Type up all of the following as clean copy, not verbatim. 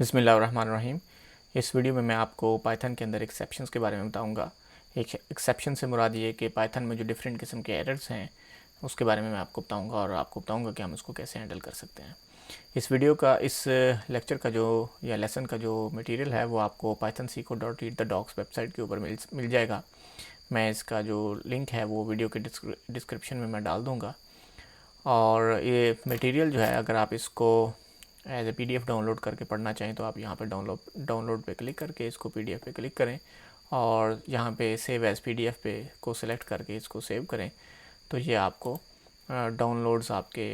बिस्मिल्लाहिर्रहमानिर्रहीम। इस वीडियो में मैं आपको पाइथन के अंदर एक्सेप्शंस के बारे में बताऊंगा। एक एक्सेप्शन से मुराद ये कि पाइथन में जो डिफरेंट किस्म के एरर्स हैं उसके बारे में मैं आपको बताऊंगा और आपको बताऊंगा कि हम उसको कैसे हैंडल कर सकते हैं। इस लेक्चर का जो या लेसन का जो मटेरियल है वो आपको pythonseco.read-the-docs वेबसाइट के ऊपर मिल जाएगा। मैं इसका जो लिंक है वो वीडियो के डिस्क्रिप्शन में मैं डाल दूँगा। और ये मटेरियल जो है अगर आप इसको एज ए PDF डाउनलोड करके पढ़ना चाहें तो आप यहाँ पर डाउनलोड पे क्लिक करके इसको PDF पे क्लिक करें और यहाँ पे सेव एज़ PDF पे को सिलेक्ट करके इसको सेव करें तो ये आपको डाउनलोड्स आपके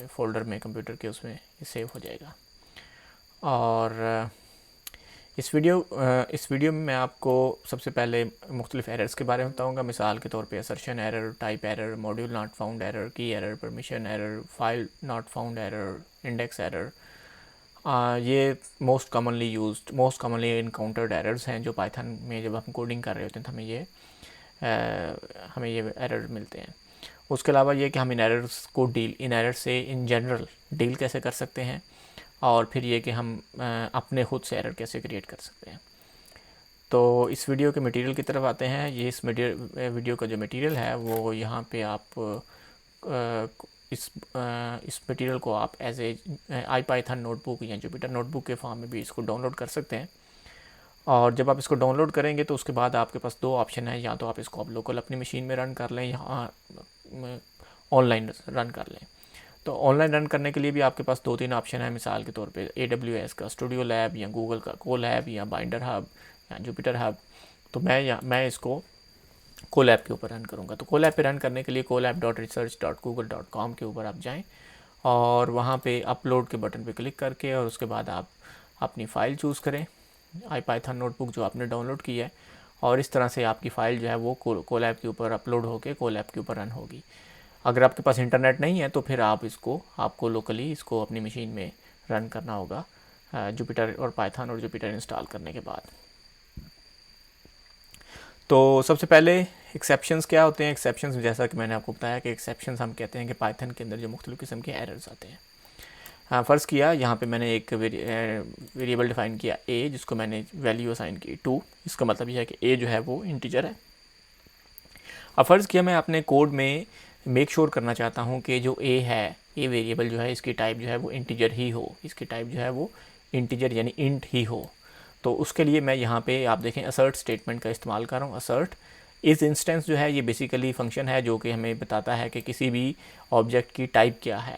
फ़ोल्डर में कंप्यूटर के उसमें ये सेव हो जाएगा। और इस वीडियो में मैं आपको सबसे पहले मुख्तलिफ़ एरर्स के बारे में बताऊंगा। मिसाल के तौर पे assertion error, type error, module not found error, key error, permission error, file not found error, index error. ये मोस्ट कॉमनली इनकाउंटर्ड एरर्स हैं जो पाइथन में जब हम कोडिंग कर रहे होते हैं तो हमें ये एरर मिलते हैं। उसके अलावा ये कि हम इन एरर से इन जनरल डील कैसे कर सकते हैं और फिर ये कि हम अपने खुद से एरर कैसे क्रिएट कर सकते हैं। तो इस वीडियो के मटेरियल की तरफ आते हैं। ये इस वीडियो का जो मटेरियल है वो यहाँ पे आप इस मटेरियल को आप एज ए IPython नोटबुक या जुपिटर नोटबुक के फॉर्म में भी इसको डाउनलोड कर सकते हैं। और जब आप इसको डाउनलोड करेंगे तो उसके बाद आपके पास दो ऑप्शन है, या तो आप इसको आप लोकल अपनी मशीन में रन कर लें या ऑनलाइन रन कर लें। तो ऑनलाइन रन करने के लिए भी आपके पास 2-3 ऑप्शन है। मिसाल के तौर पे AWS का स्टूडियो लैब या गूगल का कोलैब या बाइंडर हब या जुपिटर हब। तो मैं इसको कोलैब के ऊपर रन करूँगा। तो कोलैब पे रन करने के लिए colab.research.google.com के ऊपर आप जाएं और वहाँ पे अपलोड के बटन पे क्लिक करके और उसके बाद आप अपनी फ़ाइल चूज़ करें, IPython नोटबुक जो आपने डाउनलोड की है, और इस तरह से आपकी फ़ाइल जो है वो कोलैब के ऊपर अपलोड होकर कोलैब के ऊपर रन होगी। अगर आपके पास इंटरनेट नहीं है तो फिर आपको लोकली इसको अपनी मशीन में रन करना होगा जुपिटर और पाइथन और जुपिटर इंस्टॉल करने के बाद। तो सबसे पहले एक्सेप्शंस क्या होते हैं। एक्सेप्शंस जैसा कि मैंने आपको बताया कि एक्सेप्शंस हम कहते हैं कि पाइथन के अंदर जो मुख्तलिफ़ किस्म के एरर्स आते हैं। फ़र्ज़ किया यहाँ पे मैंने एक वेरिएबल डिफ़ाइन किया a, जिसको मैंने वैल्यू असाइन की 2। इसका मतलब यह है कि a जो है वो इंटीजर है। अब फ़र्ज़ किया मैं अपने कोड में मेक श्योर करना चाहता हूँ कि जो a है, a वेरिएबल जो है इसकी टाइप जो है वो इंटीजर ही हो, इसकी टाइप जो है वो इंटीजर यानी इंट ही हो। तो उसके लिए मैं यहाँ पे आप देखें असर्ट स्टेटमेंट का इस्तेमाल कर रहा हूँ। असर्ट इस इंस्टेंस जो है ये बेसिकली फ़ंक्शन है जो कि हमें बताता है कि किसी भी ऑब्जेक्ट की टाइप क्या है,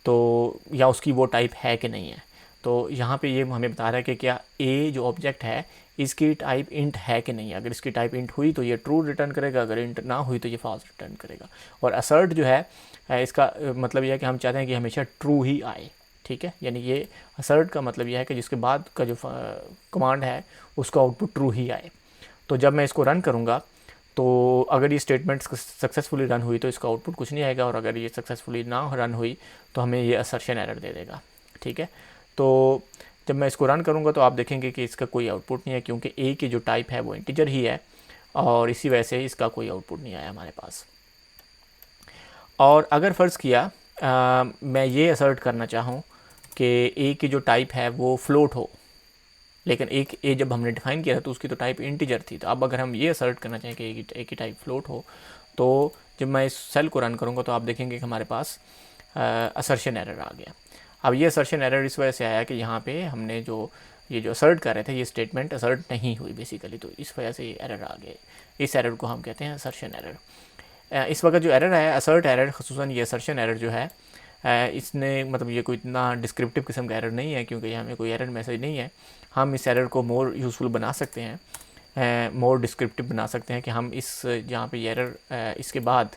तो या उसकी वो टाइप है कि नहीं है। तो यहाँ पे ये हमें बता रहा है कि क्या a जो ऑब्जेक्ट है इसकी टाइप इंट है कि नहीं है। अगर इसकी टाइप इंट हुई तो ये ट्रू रिटर्न करेगा, अगर इंट ना हुई तो ये फॉल्स रिटर्न करेगा। और असर्ट जो है इसका मतलब यह है कि हम चाहते हैं कि हमेशा ट्रू ही आए, ठीक है। यानी ये असर्ट का मतलब यह है कि जिसके बाद का जो कमांड है उसका आउटपुट ट्रू ही आए। तो जब मैं इसको रन करूँगा तो अगर ये स्टेटमेंट सक्सेसफुली रन हुई तो इसका आउटपुट कुछ नहीं आएगा, और अगर ये सक्सेसफुली ना रन हुई तो हमें ये असर्शन एरर दे देगा, ठीक है। तो जब मैं इसको रन करूँगा तो आप देखेंगे कि इसका कोई आउटपुट नहीं है, क्योंकि a की जो टाइप है वो इंटीजर ही है और इसी वजह से इसका कोई आउटपुट नहीं आया हमारे पास। और अगर फ़र्ज़ किया मैं ये असर्ट करना चाहूँ कि a की जो टाइप है वो फ्लोट हो, लेकिन एक a जब हमने डिफ़ाइन किया था तो उसकी तो टाइप इंटीजर थी। तो अब अगर हम ये असर्ट करना चाहें कि a की टाइप फ्लोट हो, तो जब मैं इस सेल को रन करूँगा तो आप देखेंगे कि हमारे पास असर्शन एरर आ गया। अब ये असर्शन एरर इस वजह से आया कि यहाँ पे हमने ये जो असर्ट कर रहे थे ये स्टेटमेंट असर्ट नहीं हुई बेसिकली, तो इस वजह से ये एरर आ गए। इस एरर को हम कहते हैं असर्शन एरर। इस वक्त जो एरर है असर्ट एरर, खसूसन ये असर्शन एरर जो है इसने मतलब ये कोई इतना डिस्क्रिप्टिव किस्म का एरर नहीं है, क्योंकि यहाँ में कोई एरर मैसेज नहीं है। हम इस एरर को मोर यूज़फुल बना सकते हैं, मोर डिस्क्रिप्टिव बना सकते हैं कि हम जहाँ पे एरर इसके बाद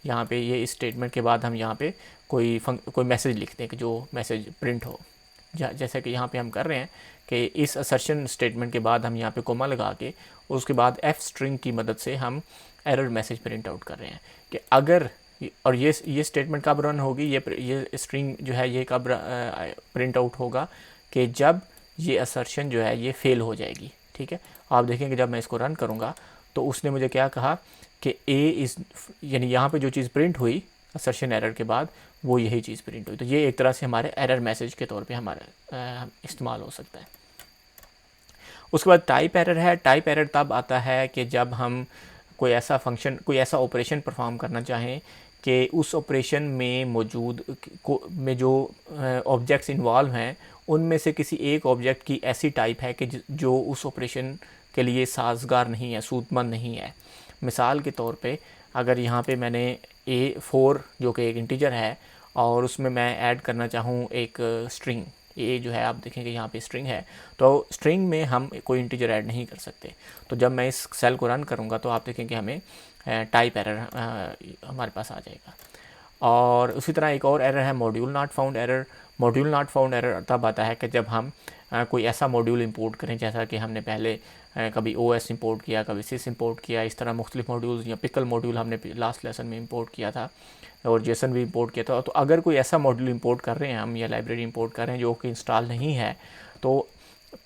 यहाँ पे ये इस स्टेटमेंट के बाद हम यहाँ पे कोई मैसेज लिखते हैं कि जो मैसेज प्रिंट हो। जैसे कि यहाँ पे हम कर रहे हैं कि इस असर्शन स्टेटमेंट के बाद हम यहाँ पे कोमा लगा के उसके बाद f स्ट्रिंग की मदद से हम एरर मैसेज प्रिंट आउट कर रहे हैं कि अगर, और ये स्टेटमेंट कब रन होगी, ये स्ट्रिंग जो है ये कब प्रिंट आउट होगा कि जब ये असर्शन जो है ये फेल हो जाएगी, ठीक है। आप देखेंगे जब मैं इसको रन करूँगा तो उसने मुझे क्या कहा कि a इज़, यानी यहाँ पे जो चीज़ प्रिंट हुई असर्शन एरर के बाद वो यही चीज़ प्रिंट हुई। तो ये एक तरह से हमारे एरर मैसेज के तौर पे हमारा इस्तेमाल हो सकता है। उसके बाद टाइप एरर है। टाइप एरर तब आता है कि जब हम कोई ऐसा फंक्शन, कोई ऐसा ऑपरेशन परफॉर्म करना चाहें कि उस ऑपरेशन में मौजूद में जो ऑब्जेक्ट्स इन्वॉल्व हैं उनमें से किसी एक ऑब्जेक्ट की ऐसी टाइप है कि जो उस ऑपरेशन के लिए साजगार नहीं है, सूदमंद नहीं है। मिसाल के तौर पे अगर यहाँ पे मैंने A4 जो कि एक इंटीजर है और उसमें मैं ऐड करना चाहूँ एक स्ट्रिंग, ये जो है आप देखेंगे यहाँ पे स्ट्रिंग है, तो स्ट्रिंग में हम कोई इंटीजर ऐड नहीं कर सकते। तो जब मैं इस सेल को रन करूँगा तो आप देखेंगे हमें टाइप एरर हमारे पास आ जाएगा। और उसी तरह एक और एरर है module not found error. Module not found error तब आता है कि जब हम कोई ऐसा मॉड्यूल इंपोर्ट करें, जैसा कि हमने पहले कभी OS इंपोर्ट किया, कभी सिस इंपोर्ट किया, इस तरह मुख्तलिफ मॉड्यूल्स, या पिकल मॉड्यूल हमने लास्ट लेसन में इंपोर्ट किया था और जेसन भी इंपोर्ट किया था। तो अगर कोई ऐसा मॉड्यूल इंपोर्ट कर रहे हैं हम, या लाइब्रेरी इंपोर्ट कर रहे हैं जो कि इंस्टॉल नहीं है, तो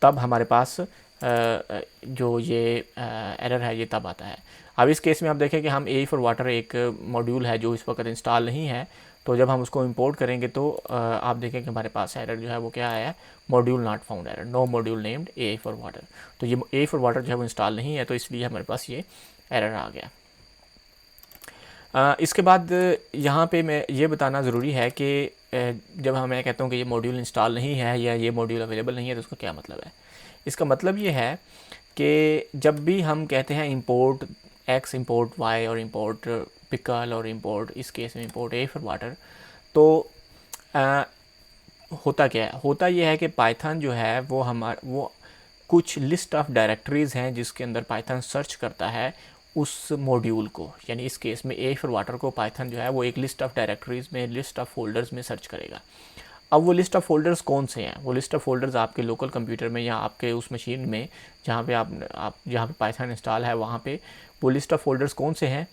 तब हमारे पास जो ये एरर है ये तब आता है। अब इस केस में आप देखें कि हम A फॉर वाटर एक मॉड्यूल है जो इस वक्त इंस्टॉल नहीं है, तो जब हम उसको इंपोर्ट करेंगे तो आप देखें कि हमारे पास एरर जो है वो क्या आया है, module not found error, no module named A for water. तो ये A फॉर वाटर जो है वो इंस्टॉल नहीं है, तो इसलिए हमारे पास ये एरर आ गया। इसके बाद यहाँ पे मैं ये बताना ज़रूरी है कि जब मैं कहता हूँ कि ये मॉड्यूल इंस्टॉल नहीं है या ये मॉड्यूल अवेलेबल नहीं है, तो उसका क्या मतलब है। इसका मतलब ये है कि जब भी हम कहते हैं इंपोर्ट X, इंपोर्ट Y और इंपोर्ट पिकल और इंपोर्ट, इस केस में इंपोर्ट A फॉर वाटर, तो होता क्या है, होता ये है कि पाइथन जो है वो कुछ लिस्ट ऑफ डायरेक्टरीज़ हैं जिसके अंदर पाइथन सर्च करता है उस मॉड्यूल को। यानी इस केस में A फॉर वाटर को पाइथन जो है वो एक लिस्ट ऑफ डायरेक्टरीज़ में, लिस्ट ऑफ फोल्डर्स में सर्च करेगा। अब वो लिस्ट ऑफ फोल्डर्स कौन से हैं, वो लिस्ट ऑफ फोल्डर्स आपके लोकल कंप्यूटर में या आपके उस मशीन में जहाँ पे आप जहाँ पे पाइथन इंस्टॉल है वहाँ पे वो लिस्ट ऑफ फोल्डर्स कौन से हैं,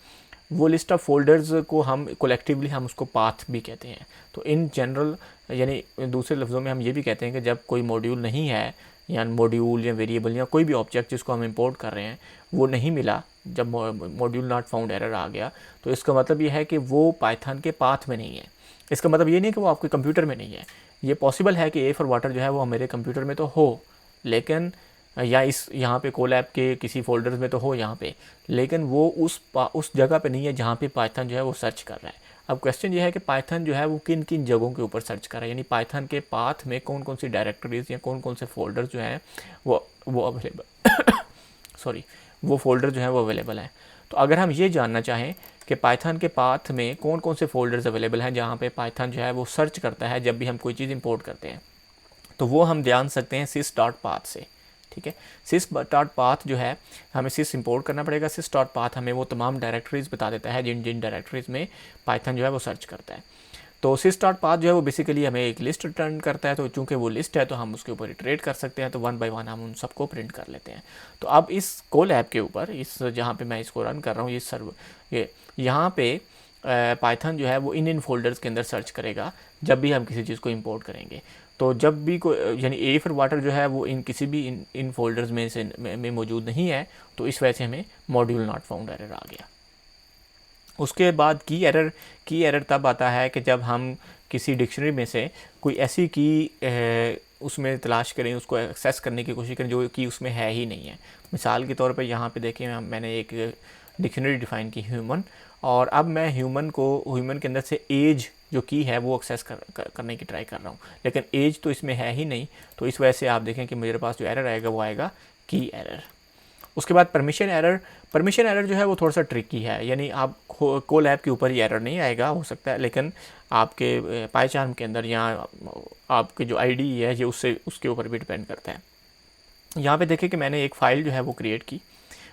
वो लिस्ट ऑफ फोल्डर्स को हम कोलेक्टिवली हम उसको पाथ भी कहते हैं। तो इन जनरल, यानी दूसरे लफ्ज़ों में हम ये भी कहते हैं कि जब कोई मॉड्यूल नहीं है, या मॉड्यूल या वेरिएबल या कोई भी ऑब्जेक्ट जिसको हम इंपोर्ट कर रहे हैं वो नहीं मिला, जब मॉड्यूल नॉट फाउंड एरर आ गया, तो इसका मतलब ये है कि वो पाइथन के पाथ में नहीं है। इसका मतलब ये नहीं कि वो आपके कंप्यूटर में नहीं है। ये पॉसिबल है कि A फॉर वाटर जो है वो मेरे कंप्यूटर में तो हो, लेकिन या इस यहाँ पे कोलैब के किसी फोल्डर्स में तो हो यहाँ पे, लेकिन वो उस जगह पे नहीं है जहाँ पे पाइथन जो है वो सर्च कर रहा है। अब क्वेश्चन ये है कि पाइथन जो है वो किन किन जगहों के ऊपर सर्च कर रहा है, यानी पाइथन के पाथ में कौन कौन सी डायरेक्टरीज या कौन कौन से फोल्डर जो हैं वो अवेलेबल सॉरी वो फोल्डर जो है वो अवेलेबल हैं। तो अगर हम ये जानना चाहें कि पाइथन के पाथ में कौन कौन से फोल्डर्स अवेलेबल हैं जहाँ पे पाइथन जो है वो सर्च करता है जब भी हम कोई चीज़ इंपोर्ट करते हैं, तो वो हम जान सकते हैं sys डॉट पाथ से। ठीक है, sys डॉट पाथ जो है हमें sys इंपोर्ट करना पड़ेगा। sys डॉट पाथ हमें वो तमाम डायरेक्टरीज बता देता है जिन जिन डायरेक्टरीज में पाइथन जो है वो सर्च करता है। तो sys डॉट पाथ जो है वो बेसिकली हमें एक लिस्ट रिटर्न करता है। तो चूंकि वो लिस्ट है तो हम उसके ऊपर इटरेट कर सकते हैं, तो 1 बाय 1 हम उन सबको प्रिंट कर लेते हैं। तो अब इस कोलैब के ऊपर, इस जहाँ पे मैं इसको रन कर रहा हूँ, ये यहाँ पे पाइथन जो है वो इन फोल्डर्स के अंदर सर्च करेगा जब भी हम किसी चीज़ को इंपोर्ट करेंगे। तो जब भी कोई, यानी A फॉर वाटर जो है वो इन किसी भी इन फोल्डर्स में से में मौजूद नहीं है, तो इस वजह से हमें मॉड्यूल नॉट फाउंड एरर आ गया। उसके बाद की एरर तब आता है कि जब हम किसी डिक्शनरी में से कोई ऐसी की उसमें तलाश करें, उसको एक्सेस करने की कोशिश करें जो कि उसमें है ही नहीं है। मिसाल के तौर पे यहाँ पे देखें, मैंने एक डिक्शनरी डिफ़ाइन की ह्यूमन, और अब मैं ह्यूमन के अंदर से एज जो की है वो एक्सेस करने की ट्राई कर रहा हूँ, लेकिन एज तो इसमें है ही नहीं। तो इस वजह से आप देखें कि मेरे पास जो एरर आएगा वो आएगा की एरर। उसके बाद परमिशन एरर जो है वो थोड़ा सा ट्रिकी है, यानी आप कोलैब के ऊपर ही एरर नहीं आएगा, हो सकता है, लेकिन आपके पाइचार्म के अंदर या आपके जो आईडी है ये उसके ऊपर भी डिपेंड करता है। यहाँ पे देखें कि मैंने एक फ़ाइल जो है वो क्रिएट की।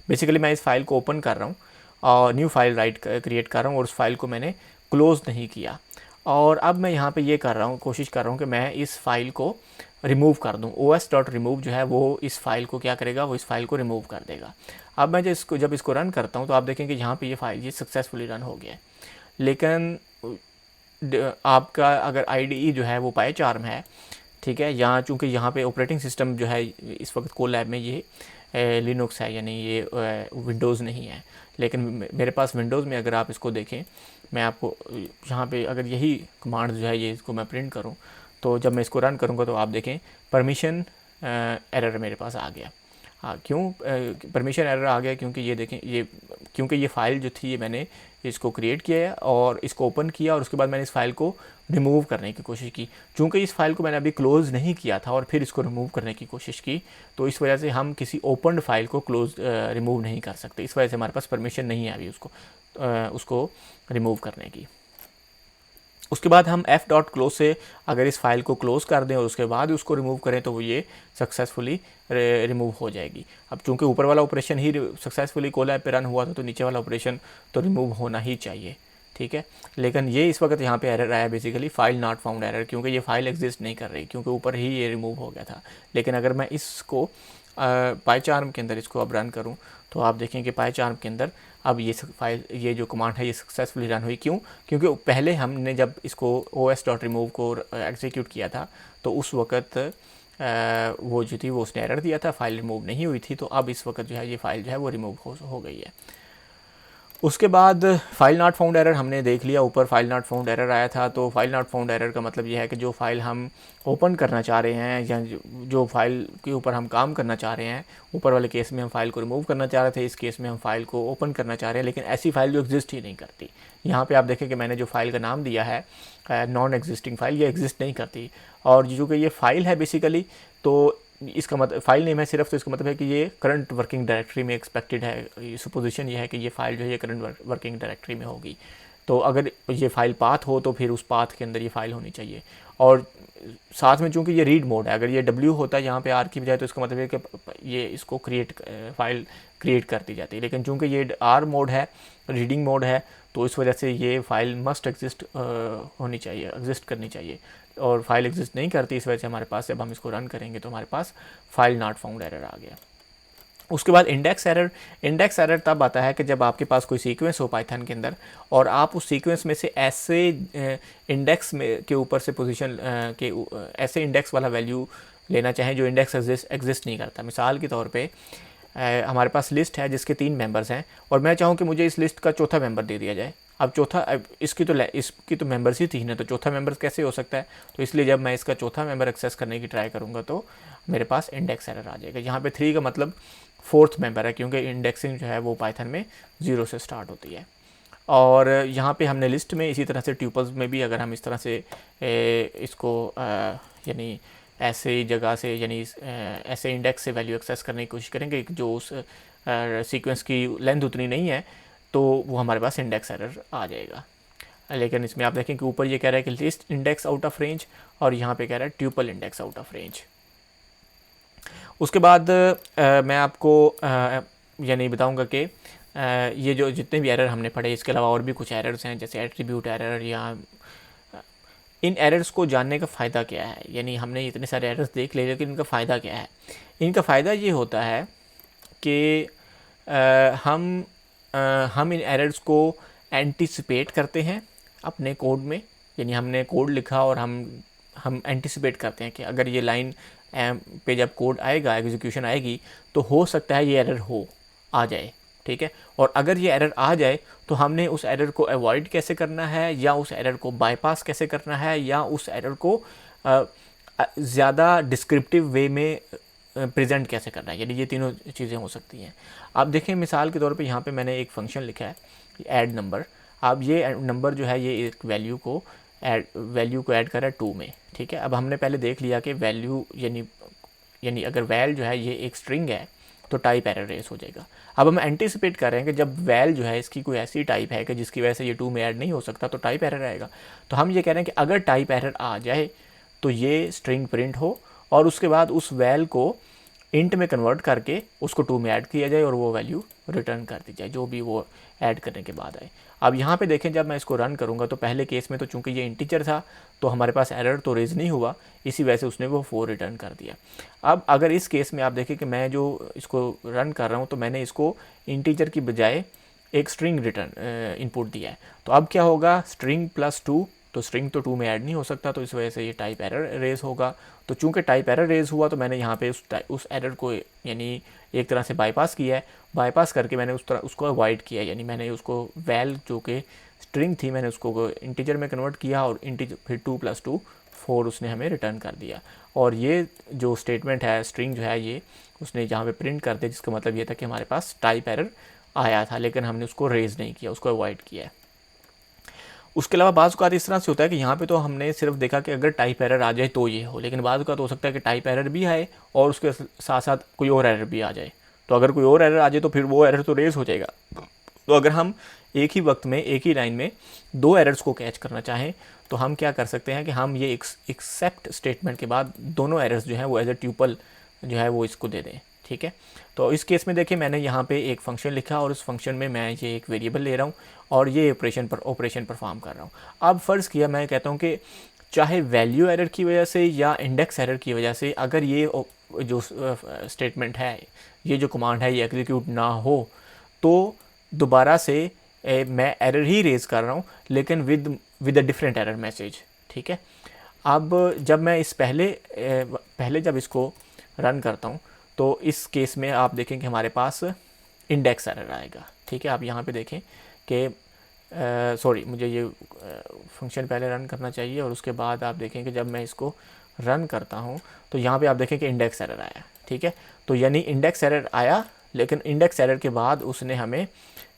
बेसिकली मैं इस फाइल को ओपन कर रहा हूँ और न्यू फाइल क्रिएट कर रहा हूँ, और उस फाइल को मैंने क्लोज़ नहीं किया। और अब मैं यहाँ पे ये कर रहा हूँ, कोशिश कर रहा हूँ कि मैं इस फाइल को रिमूव कर दूँ। os.remove जो है वो इस फाइल को क्या करेगा, वो इस फाइल को रिमूव कर देगा। अब मैं जब इसको रन करता हूँ तो आप देखें कि यहाँ पे ये फाइल सक्सेसफुली रन हो गया है। लेकिन आपका अगर IDE जो है वो पाइचार्म है, ठीक है, यहाँ चूँकि यहाँ पे ऑपरेटिंग सिस्टम जो है इस वक्त कोलैब में ये लिनक्स है, यानी ये विंडोज़ नहीं है। लेकिन मेरे पास विंडोज़ में अगर आप इसको देखें, मैं आपको यहाँ पे अगर यही कमांड जो है ये इसको मैं प्रिंट करूँ तो जब मैं इसको रन करूँगा तो आप देखें परमिशन एरर मेरे पास आ गया। हाँ, क्यों परमिशन एरर आ गया? क्योंकि ये देखें, ये क्योंकि ये फ़ाइल जो थी ये मैंने इसको क्रिएट किया है और इसको ओपन किया और उसके बाद मैंने इस फाइल को रिमूव करने की कोशिश की। चूँकि इस फाइल को मैंने अभी क्लोज़ नहीं किया था और फिर इसको रिमूव करने की कोशिश की, तो इस वजह से हम किसी ओपन फाइल को क्लोज रिमूव नहीं कर सकते। इस वजह से हमारे पास परमिशन नहीं है अभी उसको रिमूव करने की। उसके बाद हम f.close से अगर इस फाइल को क्लोज़ कर दें और उसके बाद उसको रिमूव करें तो वो ये सक्सेसफुली रिमूव हो जाएगी। अब चूंकि ऊपर वाला ऑपरेशन ही सक्सेसफुली कोलैब पे रन हुआ था तो नीचे वाला ऑपरेशन तो रिमूव होना ही चाहिए, ठीक है। लेकिन ये इस वक्त यहाँ पे एरर आया basically file not found error, क्योंकि ये फाइल एग्जिस्ट नहीं कर रही, क्योंकि ऊपर ही ये रिमूव हो गया था। लेकिन अगर मैं इसको पाईचार्म के अंदर इसको अब रन करूँ तो आप देखें कि पाईचार्म के अंदर अब ये जो कमांड है ये सक्सेसफुली रन हुई। क्यों? क्योंकि पहले हमने जब इसको os.remove को एग्जीक्यूट किया था तो उस वक्त वो जो थी वो उसने एरर दिया था, फाइल रिमूव नहीं हुई थी। तो अब इस वक्त जो है ये फाइल जो है वो रिमूव हो गई है। उसके बाद फाइल नॉट फाउंड एरर हमने देख लिया, ऊपर फाइल नॉट फाउंड एरर आया था। तो फाइल नॉट फाउंड एरर का मतलब ये है कि जो फाइल हम ओपन करना चाह रहे हैं या जो फाइल के ऊपर हम काम करना चाह रहे हैं, ऊपर वाले केस में हम फाइल को रिमूव करना चाह रहे थे, इस केस में हम फाइल को ओपन करना चाह रहे हैं, लेकिन ऐसी फाइल जो एग्जिस्ट ही नहीं करती। यहाँ पे आप देखें कि मैंने जो फाइल का नाम दिया है नॉन एग्जिस्टिंग फाइल, ये एग्जिस्ट नहीं करती। और जो कि ये फ़ाइल है बेसिकली, तो इसका मतलब फ़ाइल नेम है सिर्फ, तो इसका मतलब है कि ये करंट वर्किंग डायरेक्टरी में एक्सपेक्टेड है। सुपोजिशन ये है कि ये फ़ाइल जो है ये करंट वर्किंग डायरेक्टरी में होगी। तो अगर ये फ़ाइल पाथ हो तो फिर उस पाथ के अंदर ये फ़ाइल होनी चाहिए। और साथ में चूंकि ये रीड मोड है, अगर ये W होता है यहाँ पे R की बजाय, तो इसका मतलब है कि ये इसको फाइल क्रिएट कर दी जाती है। लेकिन चूंकि ये R मोड है, रीडिंग मोड है, तो इस वजह से ये फ़ाइल मस्ट एग्जिस्ट होनी चाहिए, एग्जिस्ट करनी चाहिए। और फाइल एग्जिस्ट नहीं करती, इस वजह से हमारे पास जब हम इसको रन करेंगे तो हमारे पास फाइल नॉट फाउंड एरर आ गया। उसके बाद इंडेक्स एरर तब आता है कि जब आपके पास कोई सीक्वेंस हो पाइथन के अंदर और आप उस सीक्वेंस में से ऐसे इंडेक्स में के ऊपर से पोजीशन के ऐसे इंडेक्स वाला वैल्यू लेना चाहें जो इंडेक्स एग्जिस्ट नहीं करता। मिसाल के तौर पे हमारे पास लिस्ट है जिसके 3 मेंबर्स हैं और मैं चाहूँ कि मुझे इस लिस्ट का चौथा मेंबर दे दिया जाए। अब इसकी तो मेंबर्स ही 3 है, तो चौथा मेंबर कैसे हो सकता है? तो इसलिए जब मैं इसका चौथा मेंबर एक्सेस करने की ट्राई करूँगा तो मेरे पास इंडेक्स एरर आ जाएगा। यहाँ पे 3 का मतलब 4th मेंबर है, क्योंकि इंडेक्सिंग जो है वो पाइथन में 0 से स्टार्ट होती है। और यहाँ पे हमने लिस्ट में, इसी तरह से ट्यूपल्स में भी अगर हम इस तरह से इसको यानी ऐसे जगह से यानी ऐसे इंडेक्स से वैल्यू एक्सेस करने की कोशिश करेंगे जो उस सीक्वेंस की लेंथ उतनी नहीं है, तो वो हमारे पास इंडेक्स एरर आ जाएगा। लेकिन इसमें आप देखें कि ऊपर ये कह रहा है कि list index out of range और यहाँ पे कह रहा है tuple index out of range. उसके बाद मैं आपको यानी बताऊंगा कि ये जो जितने भी एरर हमने पढ़े, इसके अलावा और भी कुछ एरर्स हैं जैसे एट्रीब्यूट एरर, या इन एरर्स को जानने का फ़ायदा क्या है। यानी हमने इतने सारे एरर्स देख लिए, लेकिन इनका फ़ायदा क्या है? इनका फ़ायदा ये होता है कि हम इन एरर्स को एंटिसिपेट करते हैं अपने कोड में। यानी हमने कोड लिखा और हम एंटिसिपेट करते हैं कि अगर ये लाइन पे जब कोड आएगा, एग्जीक्यूशन आएगी, तो हो सकता है ये एरर आ जाए, ठीक है। और अगर ये एरर आ जाए तो हमने उस एरर को अवॉइड कैसे करना है, या उस एरर को बाईपास कैसे करना है, या उस एरर को ज़्यादा डिस्क्रिप्टिव वे में प्रेजेंट कैसे करना है। यानी ये तीनों चीज़ें हो सकती हैं। आप देखें मिसाल के तौर पे यहाँ पे मैंने एक फंक्शन लिखा है ऐड नंबर। अब ये नंबर जो है ये एक वैल्यू को ऐड कर रहा है 2 में, ठीक है। अब हमने पहले देख लिया कि वैल्यू यानी अगर वैल जो है ये एक स्ट्रिंग है तो टाइप एरर रेस हो जाएगा। अब हम एंटिसिपेट कर रहे हैं कि जब वैल जो है इसकी कोई ऐसी टाइप है कि जिसकी वजह से ये 2 में ऐड नहीं हो सकता, तो टाइप एरर आएगा। तो हम ये कह रहे हैं कि अगर टाइप एरर आ जाए तो ये स्ट्रिंग प्रिंट हो और उसके बाद उस वैल को इंट में कन्वर्ट करके उसको 2 में ऐड किया जाए और वो वैल्यू रिटर्न कर दी जाए जो भी वो ऐड करने के बाद आए। अब यहाँ पे देखें जब मैं इसको रन करूँगा तो पहले केस में तो चूंकि ये इंटीजर था तो हमारे पास एरर तो रेज नहीं हुआ, इसी वजह से उसने वो 4 रिटर्न कर दिया। अब अगर इस केस में आप देखें कि मैं जो इसको रन कर रहा हूँ तो मैंने इसको इंटीजर की बजाय एक स्ट्रिंग रिटर्न इनपुट दिया है। तो अब क्या होगा, स्ट्रिंग प्लस 2, तो स्ट्रिंग तो 2 में ऐड नहीं हो सकता, तो इस वजह से ये टाइप एरर रेज होगा। तो चूंकि टाइप एरर रेज हुआ तो मैंने यहाँ पे उस एरर को यानी एक तरह से बाईपास किया है। बाईपास करके मैंने उसको अवॉइड किया, यानी मैंने उसको वैल जो कि स्ट्रिंग थी मैंने उसको इंटीजर में कन्वर्ट किया और इंटीजर फिर 2 + 2 4 उसने हमें रिटर्न कर दिया। और ये जो स्टेटमेंट है स्ट्रिंग जो है ये उसने जहाँ पे प्रिंट कर दिया, जिसका मतलब ये था कि हमारे पास टाइप एरर आया था, लेकिन हमने उसको रेज नहीं किया, उसको अवॉइड किया है। उसके अलावा बाज़ औक़ात इस तरह से होता है कि यहाँ पे तो हमने सिर्फ देखा कि अगर टाइप एरर आ जाए तो ये हो, लेकिन बाज़ औक़ात हो सकता है कि टाइप एरर भी आए और उसके साथ साथ कोई और एरर भी आ जाए। तो अगर कोई और एरर आ जाए तो फिर वो एरर तो रेज हो जाएगा। तो अगर हम एक ही वक्त में एक ही लाइन में 2 एरर्स को कैच करना चाहें तो हम क्या कर सकते हैं कि हम ये एक्सेप्ट स्टेटमेंट के बाद दोनों एरर्स जो हैं वो एज ए ट्यूपल जो है वो इसको दे दें। ठीक है, तो इस केस में देखिए मैंने यहाँ पे एक फंक्शन लिखा और उस फंक्शन में मैं ये एक वेरिएबल ले रहा हूँ और ये ऑपरेशन परफॉर्म कर रहा हूँ। अब फ़र्ज़ किया मैं कहता हूँ कि चाहे वैल्यू एरर की वजह से या इंडेक्स एरर की वजह से अगर ये जो स्टेटमेंट है, ये जो कमांड है ये एग्जीक्यूट ना हो तो दोबारा से मैं एरर ही रेज़ कर रहा हूँ लेकिन with a different error message. ठीक है, अब जब मैं इस पहले जब इसको रन करता हूँ तो इस केस में आप देखें कि हमारे पास इंडेक्स एरर आएगा। ठीक है, आप यहाँ पे देखें कि सॉरी मुझे ये फंक्शन पहले रन करना चाहिए और उसके बाद आप देखें कि जब मैं इसको रन करता हूँ तो यहाँ पे आप देखें कि इंडेक्स एरर आया। ठीक है, तो यानी इंडेक्स एरर आया, लेकिन इंडेक्स एरर के बाद उसने हमें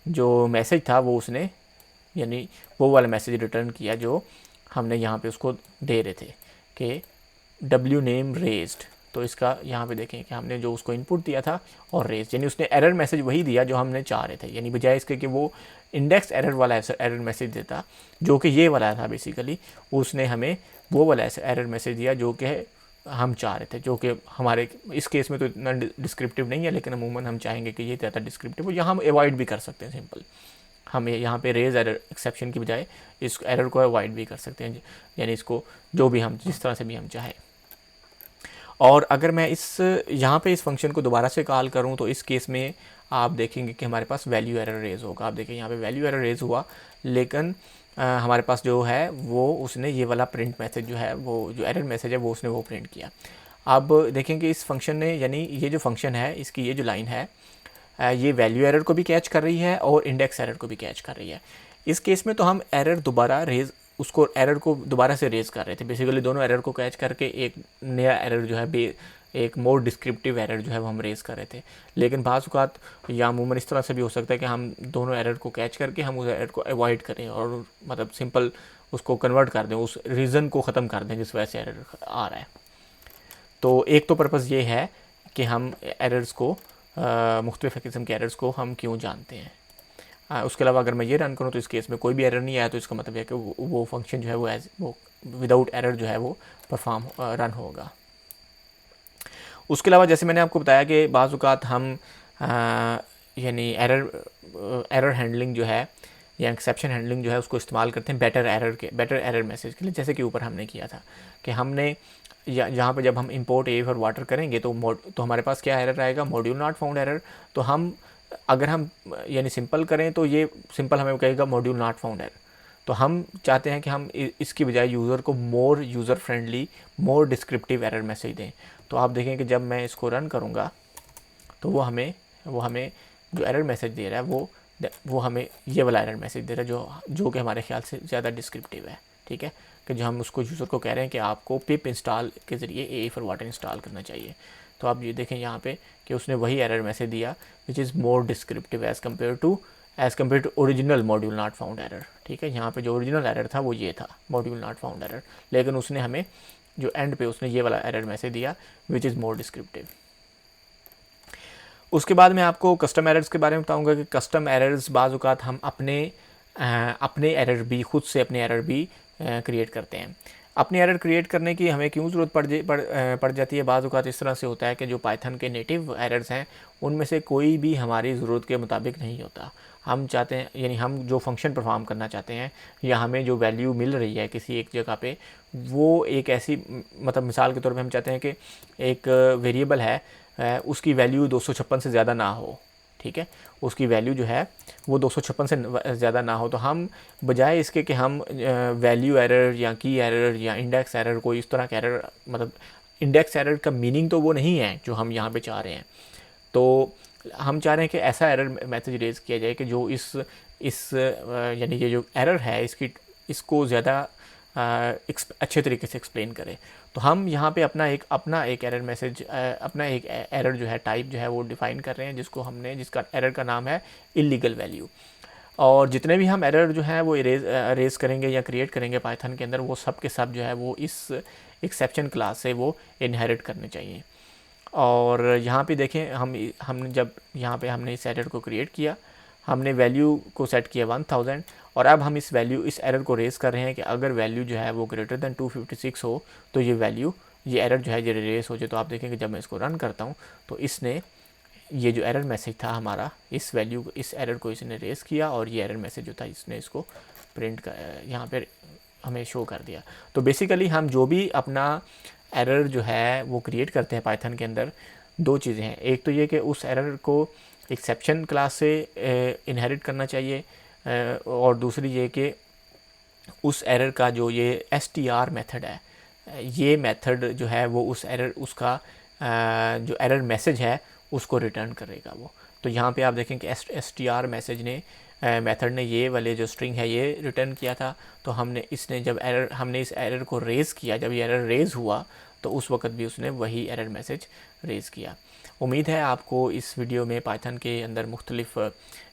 जो मैसेज था वो उसने यानी वो वाला मैसेज रिटर्न किया जो हमने यहाँ पे उसको दे रहे थे कि w नेम रेज्ड। तो इसका यहाँ पे देखें कि हमने जो उसको इनपुट दिया था और रेज, यानी उसने एरर मैसेज वही दिया जो हमने चाह रहे थे, यानी बजाय इसके कि वो इंडेक्स एरर वाला एरर मैसेज देता जो कि ये वाला था बेसिकली, उसने हमें वो वाला एरर मैसेज दिया जो कि हम चाह रहे थे, जो कि हमारे इस केस में तो इतना डिस्क्रिप्टिव नहीं है, लेकिन अमूमन हम चाहेंगे कि ये ज़्यादा डिस्क्रिप्टिव हो, यहाँ हम अवॉइड भी कर सकते हैं। सिंपल हम यहाँ पे रेज एरर एक्सेप्शन की बजाय इस एरर को अवॉइड भी कर सकते हैं, यानी इसको जो भी हम जिस तरह से भी हम चाहें। और अगर मैं यहाँ पे इस फंक्शन को दोबारा से कॉल करूँ तो इस केस में आप देखेंगे कि हमारे पास वैल्यू एरर रेज होगा। आप देखें यहाँ पे वैल्यू एरर रेज हुआ, लेकिन हमारे पास जो है वो उसने ये वाला प्रिंट मैसेज जो है वो जो एरर मैसेज है वो उसने वो प्रिंट किया। अब देखेंगे इस फंक्शन ने, यानी ये जो फंक्शन है इसकी ये जो लाइन है ये वैल्यू एरर को भी कैच कर रही है और इंडेक्स एरर को भी कैच कर रही है। इस केस में तो हम एरर दोबारा रेज उसको एरर को दोबारा से रेज कर रहे थे, बेसिकली दोनों एरर को कैच करके एक नया एरर जो है एक मोर डिस्क्रिप्टिव एरर जो है वो हम रेज कर रहे थे। लेकिन बाज़ औक़ात या अमूमन इस तरह से भी हो सकता है कि हम दोनों एरर को कैच करके हम उस एरर को अवॉइड करें और मतलब सिंपल उसको कन्वर्ट कर दें, उस रीज़न को ख़त्म कर दें जिस वजह से एरर आ रहा है। तो एक तो पर्पज़ ये है कि हम एरर्स को मुख्तलिफ़ किस्म के एरर्स को हम क्यों जानते हैं। उसके अलावा अगर मैं ये रन करूँ तो इस केस में कोई भी एरर नहीं आया, तो इसका मतलब है कि वो फंक्शन जो है वो विदाउट एरर जो है वो परफॉर्म रन होगा। उसके अलावा जैसे मैंने आपको बताया कि बाज़ औक़ात हम यानी एरर हैंडलिंग जो है या एक्सेप्शन हैंडलिंग जो है उसको इस्तेमाल करते हैं बेटर एरर मैसेज के लिए, जैसे कि ऊपर हमने किया था कि हमने यहाँ पे जब हम इंपोर्ट ए फॉर वाटर करेंगे तो हमारे पास क्या एरर आएगा, मॉड्यूल नॉट फाउंड एरर। तो हम अगर हम यानी सिंपल करें तो ये सिंपल हमें कहेगा मॉड्यूल नॉट फाउंड एरर। तो हम चाहते हैं कि हम इसकी बजाय यूज़र को मोर यूज़र फ्रेंडली मोर डिस्क्रिप्टिव एरर मैसेज दें। तो आप देखें कि जब मैं इसको रन करूँगा तो वो हमें जो एरर मैसेज दे रहा है वो हमें ये वाला एरर मैसेज दे रहा है जो कि हमारे ख्याल से ज़्यादा डिस्क्रिप्टिव है। ठीक है, कि जो हम उसको यूज़र को कह रहे हैं कि आपको पिप इंस्टॉल के ज़रिए ए फॉर वाटर इंस्टॉल करना चाहिए। तो आप ये देखें यहाँ पे कि उसने वही एरर मैसेज दिया which is more descriptive as compare to original module not found error. ठीक है, यहाँ पे जो ओरिजिनल एरर था वो ये था मॉड्यूल नॉट फाउंड एरर, लेकिन उसने हमें जो एंड पे उसने ये वाला एरर मैसेज दिया विच इज़ मोर डिस्क्रिप्टिव। उसके बाद मैं आपको कस्टम एरर्स के बारे में बताऊंगा कि कस्टम एरर्स बाज़ औक़ात हम अपने एरर भी खुद से अपने एरर भी क्रिएट करते हैं। अपने एरर क्रिएट करने की हमें क्यों ज़रूरत पड़ जाती है? बाज़ औक़ात इस तरह से होता है कि जो पाइथन के नेटिव एरर्स हैं उनमें से कोई भी हमारी ज़रूरत के मुताबिक नहीं होता। हम चाहते हैं यानी हम जो फंक्शन परफॉर्म करना चाहते हैं या हमें जो वैल्यू मिल रही है किसी एक जगह पे, वो एक ऐसी मतलब मिसाल के तौर पे हम चाहते हैं कि एक वेरिएबल है उसकी वैल्यू 256 से ज़्यादा ना हो। ठीक है, उसकी वैल्यू जो है वो 256 से ज़्यादा ना हो, तो हम बजाय इसके कि हम वैल्यू एरर या की एरर या इंडेक्स एरर कोई इस तरह का एरर, मतलब इंडेक्स एरर का मीनिंग तो वो नहीं है जो हम यहाँ पे चाह रहे हैं, तो हम चाह रहे हैं कि ऐसा एरर मैसेज रेज किया जाए कि जो इस इस यानी ये जो एरर है इसको ज़्यादा अच्छे तरीके से एक्सप्लेन करें। तो हम यहाँ पे अपना एक एरर मैसेज, अपना एक एरर जो है टाइप जो है वो डिफ़ाइन कर रहे हैं, जिसका एरर का नाम है इलीगल वैल्यू। और जितने भी हम एरर जो है वो इरेज करेंगे या क्रिएट करेंगे पाइथन के अंदर, वो सब के सब जो है वो इस एक्सेप्शन क्लास से वो इनहेरिट करने चाहिए। और यहाँ पे देखें, हमने जब यहाँ पे हमने इस एरर को क्रिएट किया, हमने वैल्यू को सेट किया 1000, और अब हम इस एरर को रेज़ कर रहे हैं कि अगर वैल्यू जो है वो ग्रेटर दैन 256 हो तो ये एरर जो है ये रेस हो जाए। तो आप देखेंगे जब मैं इसको रन करता हूँ तो इसने ये जो एरर मैसेज था हमारा, इस एरर को इसने रेस किया, और ये एरर मैसेज जो था इसने इसको प्रिंट कर यहाँ पर हमें शो कर दिया। तो बेसिकली हम जो भी अपना एरर जो है वो क्रिएट करते हैं पाइथन के अंदर, दो चीज़ें हैं। एक तो ये कि उस एरर को एक्सेप्शन क्लास से इनहेरिट करना चाहिए, और दूसरी ये कि उस एरर का जो ये str मेथड है, ये मेथड जो है वो उसका जो एरर मैसेज है उसको रिटर्न करेगा वो। तो यहाँ पे आप देखें कि str मैसेज ने मेथड ने ये वाले जो स्ट्रिंग है ये रिटर्न किया था। तो हमने इस एरर को रेज़ किया, जब ये एरर रेज़ हुआ तो उस वक्त भी उसने वही एरर मैसेज रेज़ किया। उम्मीद है आपको इस वीडियो में पाइथन के अंदर मुख्तलिफ़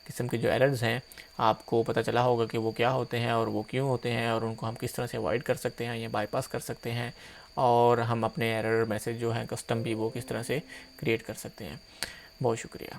किस्म के जो एरर्स हैं आपको पता चला होगा कि वो क्या होते हैं और वो क्यों होते हैं, और उनको हम किस तरह से अवॉइड कर सकते हैं या बाईपास कर सकते हैं, और हम अपने एरर मैसेज जो है कस्टम भी वो किस तरह से क्रिएट कर सकते हैं। बहुत शुक्रिया।